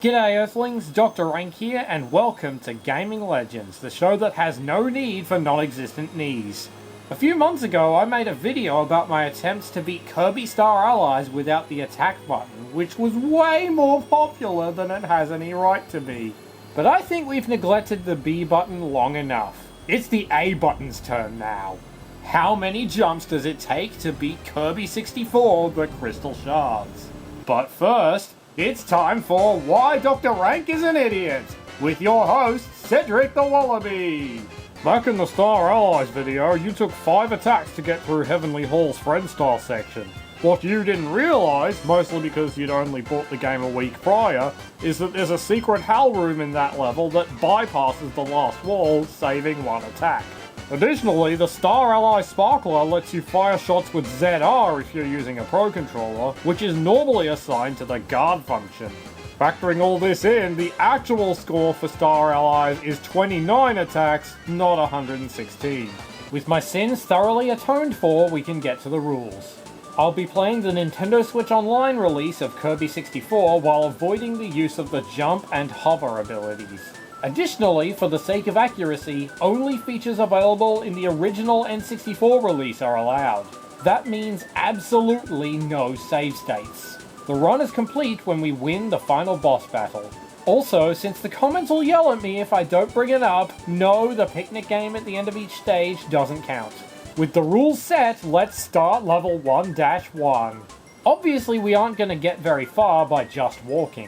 G'day Earthlings, Dr. Rank here, and welcome to Gaming Legends, the show that has no need for non-existent knees. A few months ago I made a video about my attempts to beat Kirby Star Allies without the attack button, which was way more popular than it has any right to be. But I think we've neglected the B button long enough. It's the A button's turn now. How many jumps does it take to beat Kirby 64, the Crystal Shards? But first, it's time for Why Dr. Rank is an Idiot, with your host, Cedric the Wallaby. Back in the Star Allies video, you took 5 attacks to get through Heavenly Hall's Friend Style section. What you didn't realise, mostly because you'd only bought the game a week prior, is that there's a secret hell room in that level that bypasses the last wall, saving 1 attack. Additionally, the Star Ally Sparkler lets you fire shots with ZR if you're using a Pro Controller, which is normally assigned to the guard function. Factoring all this in, the actual score for Star Allies is 29 attacks, not 116. With my sins thoroughly atoned for, we can get to the rules. I'll be playing the Nintendo Switch Online release of Kirby 64 while avoiding the use of the jump and hover abilities. Additionally, for the sake of accuracy, only features available in the original N64 release are allowed. That means absolutely no save states. The run is complete when we win the final boss battle. Also, since the comments will yell at me if I don't bring it up, no, the picnic game at the end of each stage doesn't count. With the rules set, let's start level 1-1. Obviously, we aren't going to get very far by just walking.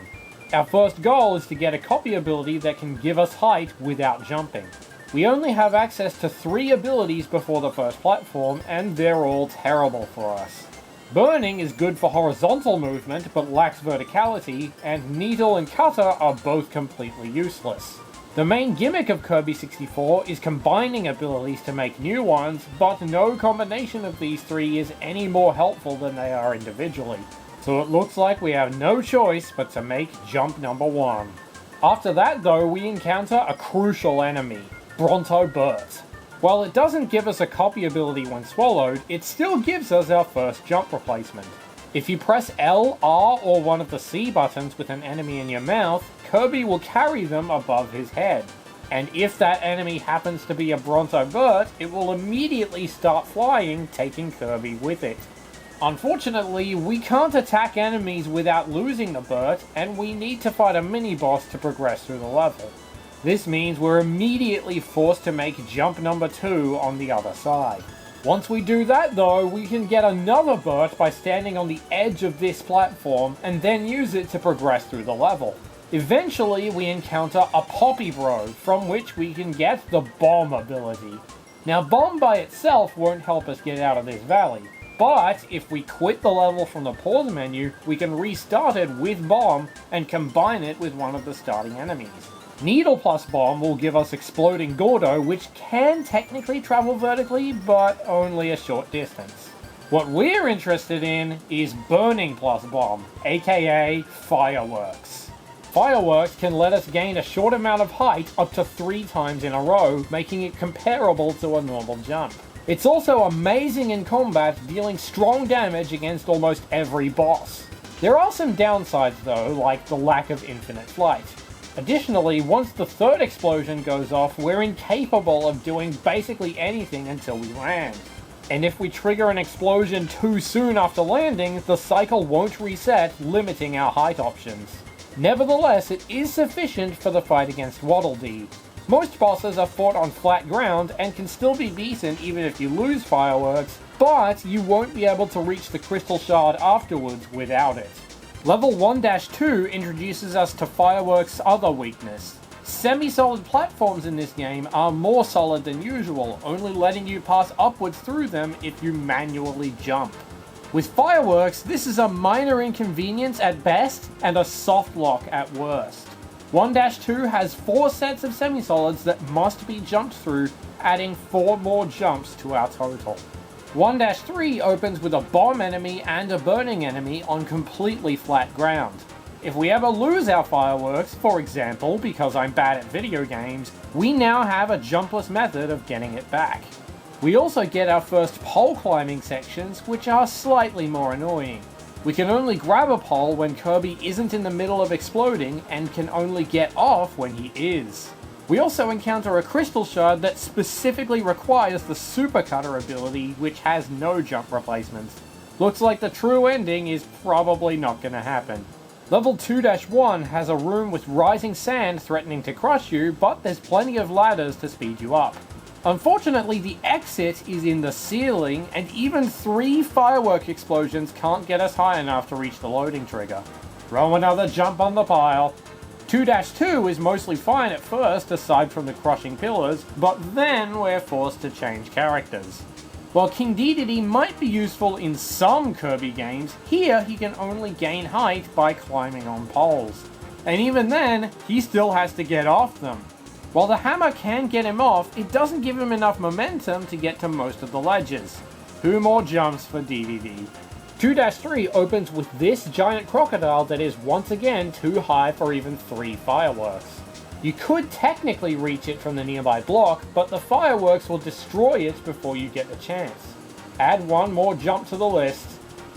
Our first goal is to get a copy ability that can give us height without jumping. We only have access to 3 abilities before the first platform, and they're all terrible for us. Burning is good for horizontal movement but lacks verticality, and Needle and Cutter are both completely useless. The main gimmick of Kirby 64 is combining abilities to make new ones, but no combination of these 3 is any more helpful than they are individually. So it looks like we have no choice but to make jump number 1. After that though, we encounter a crucial enemy, Bronto Burt. While it doesn't give us a copy ability when swallowed, it still gives us our first jump replacement. If you press L, R, or one of the C buttons with an enemy in your mouth, Kirby will carry them above his head. And if that enemy happens to be a Bronto Burt, it will immediately start flying, taking Kirby with it. Unfortunately, we can't attack enemies without losing the Burt, and we need to fight a mini-boss to progress through the level. This means we're immediately forced to make jump number 2 on the other side. Once we do that though, we can get another Burt by standing on the edge of this platform, and then use it to progress through the level. Eventually, we encounter a Poppy Bro, from which we can get the Bomb ability. Now, Bomb by itself won't help us get out of this valley. But if we quit the level from the pause menu, we can restart it with Bomb and combine it with one of the starting enemies. Needle plus Bomb will give us Exploding Gordo, which can technically travel vertically, but only a short distance. What we're interested in is Burning plus Bomb, aka Fireworks. Fireworks can let us gain a short amount of height up to 3 times in a row, making it comparable to a normal jump. It's also amazing in combat, dealing strong damage against almost every boss. There are some downsides though, like the lack of infinite flight. Additionally, once the 3rd explosion goes off, we're incapable of doing basically anything until we land. And if we trigger an explosion too soon after landing, the cycle won't reset, limiting our height options. Nevertheless, it is sufficient for the fight against Waddle Dee. Most bosses are fought on flat ground and can still be decent even if you lose Fireworks, but you won't be able to reach the Crystal Shard afterwards without it. Level 1-2 introduces us to Fireworks' other weakness. Semi-solid platforms in this game are more solid than usual, only letting you pass upwards through them if you manually jump. With Fireworks, this is a minor inconvenience at best and a soft lock at worst. 1-2 has 4 sets of semi-solids that must be jumped through, adding 4 more jumps to our total. 1-3 opens with a bomb enemy and a burning enemy on completely flat ground. If we ever lose our Fireworks, for example because I'm bad at video games, we now have a jumpless method of getting it back. We also get our first pole climbing sections, which are slightly more annoying. We can only grab a pole when Kirby isn't in the middle of exploding, and can only get off when he is. We also encounter a crystal shard that specifically requires the Super Cutter ability, which has no jump replacements. Looks like the true ending is probably not gonna happen. Level 2-1 has a room with rising sand threatening to crush you, but there's plenty of ladders to speed you up. Unfortunately, the exit is in the ceiling, and even 3 firework explosions can't get us high enough to reach the loading trigger. Throw another jump on the pile. 2-2 is mostly fine at first, aside from the crushing pillars, but then we're forced to change characters. While King Dedede might be useful in some Kirby games, here he can only gain height by climbing on poles. And even then, he still has to get off them. While the hammer can get him off, it doesn't give him enough momentum to get to most of the ledges. 2 more jumps for Dedede. 2-3 opens with this giant crocodile that is once again too high for even 3 fireworks. You could technically reach it from the nearby block, but the fireworks will destroy it before you get the chance. Add 1 more jump to the list.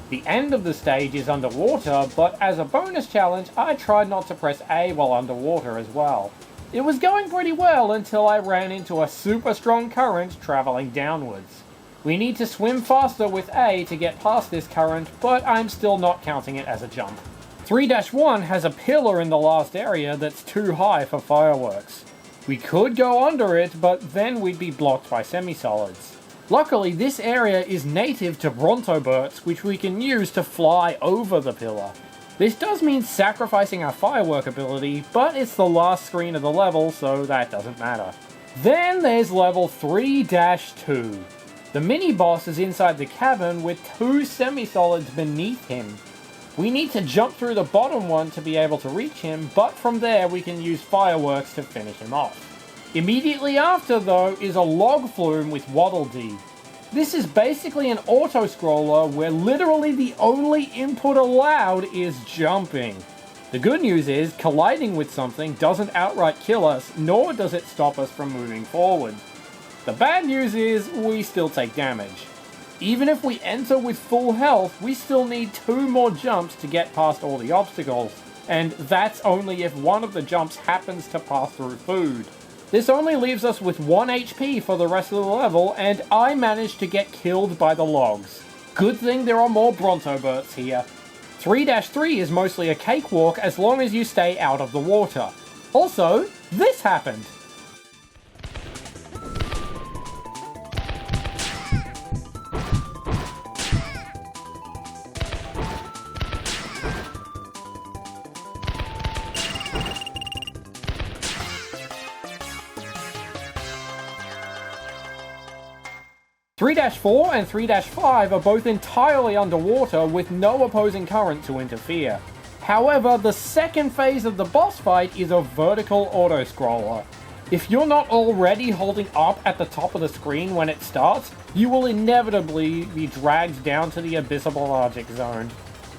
The end of the stage is underwater, but as a bonus challenge, I tried not to press A while underwater as well. It was going pretty well until I ran into a super strong current traveling downwards. We need to swim faster with A to get past this current, but I'm still not counting it as a jump. 3-1 has a pillar in the last area that's too high for fireworks. We could go under it, but then we'd be blocked by semi-solids. Luckily, this area is native to Brontoberts, which we can use to fly over the pillar. This does mean sacrificing our firework ability, but it's the last screen of the level, so that doesn't matter. Then there's level 3-2. The mini-boss is inside the cavern with 2 semi-solids beneath him. We need to jump through the bottom one to be able to reach him, but from there we can use fireworks to finish him off. Immediately after, though, is a log flume with Waddle Dee. This is basically an auto-scroller where literally the only input allowed is jumping. The good news is, colliding with something doesn't outright kill us, nor does it stop us from moving forward. The bad news is, we still take damage. Even if we enter with full health, we still need 2 more jumps to get past all the obstacles, and that's only if one of the jumps happens to pass through food. This only leaves us with 1 HP for the rest of the level, and I managed to get killed by the logs. Good thing there are more Brontoberts here. 3-3 is mostly a cakewalk as long as you stay out of the water. Also, this happened. 3-4 and 3-5 are both entirely underwater with no opposing current to interfere. However, the second phase of the boss fight is a vertical auto-scroller. If you're not already holding up at the top of the screen when it starts, you will inevitably be dragged down to the abyssal zone.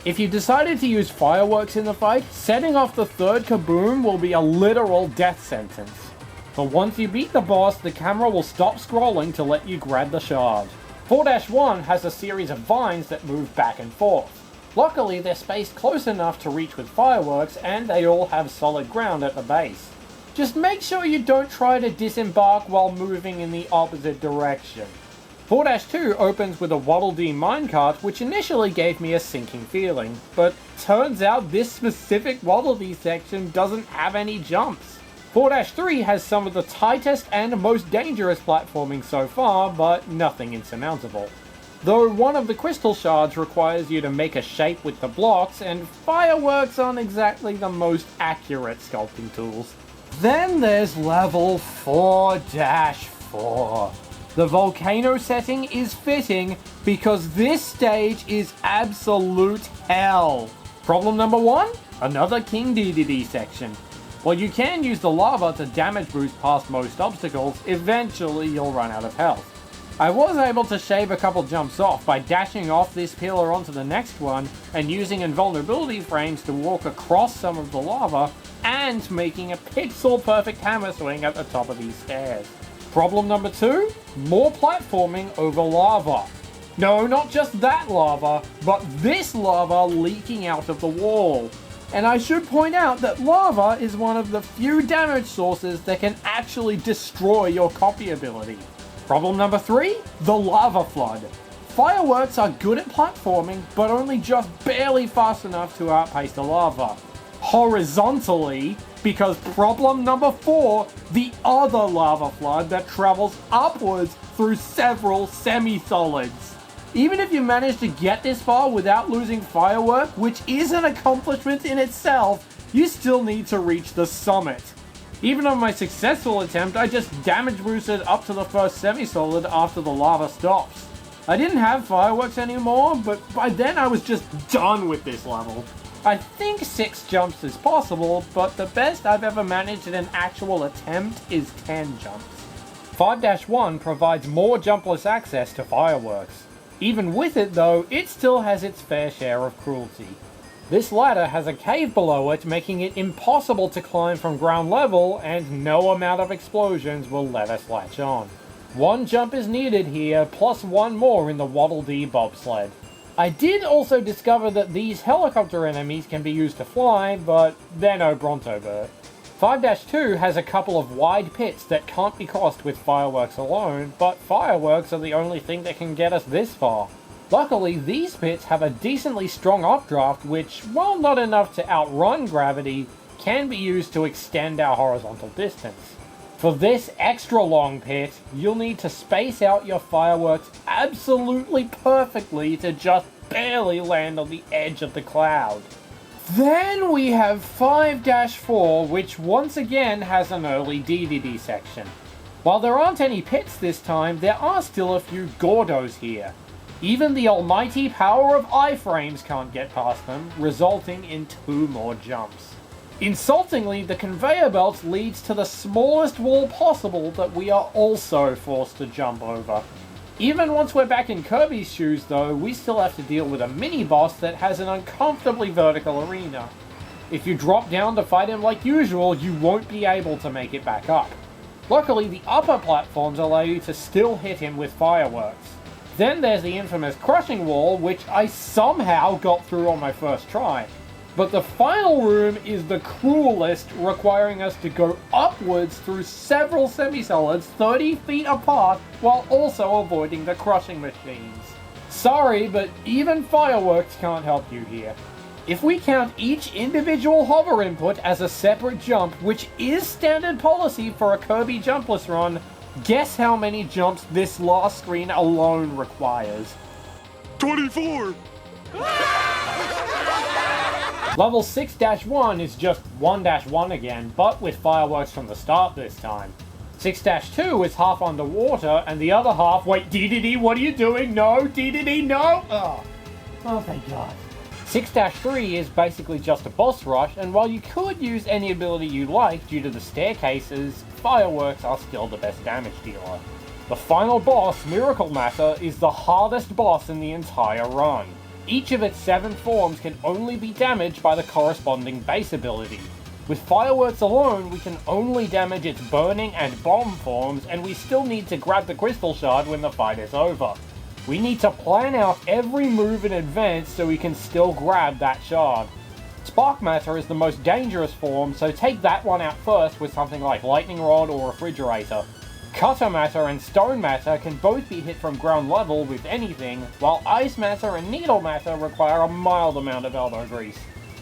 If you decided to use fireworks in the fight, setting off the third kaboom will be a literal death sentence. But once you beat the boss, the camera will stop scrolling to let you grab the shard. 4-1 has a series of vines that move back and forth. Luckily, they're spaced close enough to reach with fireworks, and they all have solid ground at the base. Just make sure you don't try to disembark while moving in the opposite direction. 4-2 opens with a Waddle Dee minecart, which initially gave me a sinking feeling, but turns out this specific Waddle Dee section doesn't have any jumps. 4-3 has some of the tightest and most dangerous platforming so far, but nothing insurmountable. Though one of the crystal shards requires you to make a shape with the blocks, and fireworks aren't exactly the most accurate sculpting tools. Then there's level 4-4. The volcano setting is fitting because this stage is absolute hell. Problem number 1? Another King Dedede section. While you can use the lava to damage boost past most obstacles, eventually you'll run out of health. I was able to shave a couple jumps off by dashing off this pillar onto the next one and using invulnerability frames to walk across some of the lava and making a pixel perfect hammer swing at the top of these stairs. Problem number 2? More platforming over lava. No, not just that lava, but this lava leaking out of the wall. And I should point out that lava is one of the few damage sources that can actually destroy your copy ability. Problem number 3, the lava flood. Fireworks are good at platforming, but only just barely fast enough to outpace the lava. Horizontally, because problem number 4, the other lava flood that travels upwards through several semi-solids. Even if you manage to get this far without losing firework, which is an accomplishment in itself, you still need to reach the summit. Even on my successful attempt, I just damage boosted up to the first semi-solid after the lava stops. I didn't have fireworks anymore, but by then I was just done with this level. I think 6 jumps is possible, but the best I've ever managed in an actual attempt is 10 jumps. 5-1 provides more jumpless access to fireworks. Even with it though, it still has its fair share of cruelty. This ladder has a cave below it, making it impossible to climb from ground level, and no amount of explosions will let us latch on. 1 jump is needed here, plus 1 more in the Waddle Dee bobsled. I did also discover that these helicopter enemies can be used to fly, but they're no Brontobert. 5-2 has a couple of wide pits that can't be crossed with fireworks alone, but fireworks are the only thing that can get us this far. Luckily, these pits have a decently strong updraft which, while not enough to outrun gravity, can be used to extend our horizontal distance. For this extra long pit, you'll need to space out your fireworks absolutely perfectly to just barely land on the edge of the cloud. Then we have 5-4, which once again has an early DDD section. While there aren't any pits this time, there are still a few Gordos here. Even the almighty power of iframes can't get past them, resulting in 2 more jumps. Insultingly, the conveyor belt leads to the smallest wall possible that we are also forced to jump over. Even once we're back in Kirby's shoes though, we still have to deal with a mini-boss that has an uncomfortably vertical arena. If you drop down to fight him like usual, you won't be able to make it back up. Luckily, the upper platforms allow you to still hit him with fireworks. Then there's the infamous crushing wall, which I somehow got through on my first try. But the final room is the cruelest, requiring us to go upwards through several semi-solids 30 feet apart while also avoiding the crushing machines. Sorry, but even fireworks can't help you here. If we count each individual hover input as a separate jump, which is standard policy for a Kirby jumpless run, guess how many jumps this last screen alone requires? 24! Level 6-1 is just 1-1 again, but with fireworks from the start this time. 6-2 is half underwater, and the other half— wait, DDD, what are you doing? No, DDD, no! Oh, thank God. 6-3 is basically just a boss rush, and while you could use any ability you like due to the staircases, fireworks are still the best damage dealer. The final boss, Miracle Matter, is the hardest boss in the entire run. Each of its 7 forms can only be damaged by the corresponding base ability. With fireworks alone, we can only damage its burning and bomb forms, and we still need to grab the crystal shard when the fight is over. We need to plan out every move in advance so we can still grab that shard. Spark Matter is the most dangerous form, so take that one out first with something like Lightning Rod or Refrigerator. Cutter Matter and Stone Matter can both be hit from ground level with anything, while Ice Matter and Needle Matter require a mild amount of elbow grease.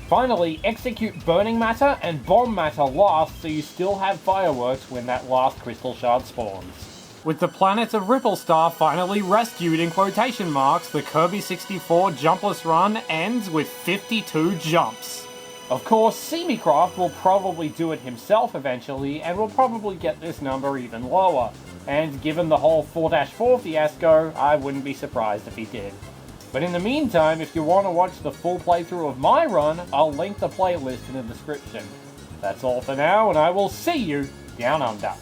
Finally, execute Burning Matter and Bomb Matter last so you still have fireworks when that last crystal shard spawns. With the planet of Ripple Star finally rescued in quotation marks, the Kirby 64 jumpless run ends with 52 jumps. Of course, Seamicraft will probably do it himself eventually, and will probably get this number even lower. And given the whole 4-4 fiasco, I wouldn't be surprised if he did. But in the meantime, if you want to watch the full playthrough of my run, I'll link the playlist in the description. That's all for now, and I will see you down under.